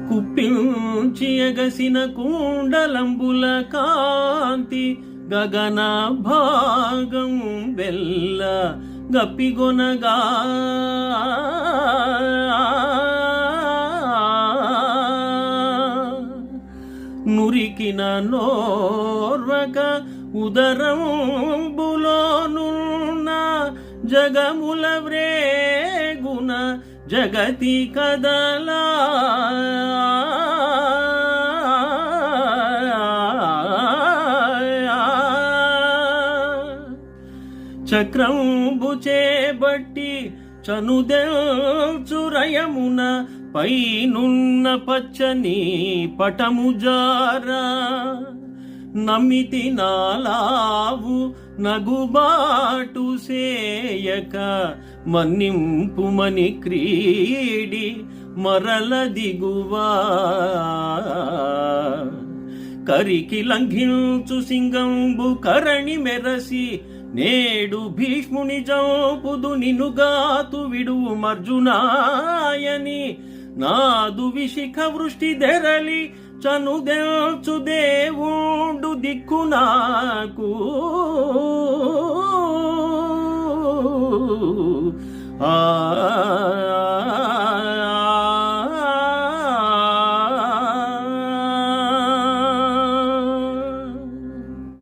కుప్పించి ఎగసిన కుండలంబుల కాంతి గగన భాగం వెల్ల గప్పిగొనగా నురికిన నోర్వక ఉదరంబులోనున్న జగముల వ్రేగున జగతి కదలా చక్రంబు చేబట్టి చనుదెల్చురయమున పైనున్న పచ్చని పటము జారా నమ్మితి నాలావు నగుబాటు సేయక మన్నింపుమని క్రీడి మరల దిగువా కరికి లంఘించు సింగంబు కరణి మెరసి నేడు భీష్ముని జంపుదు నినుగాతు విడువు మర్జునాయని నాదు విశిఖ వృష్టి దెరలి చనుదెల్చు దేవుండు దిక్కు నాకు ఆ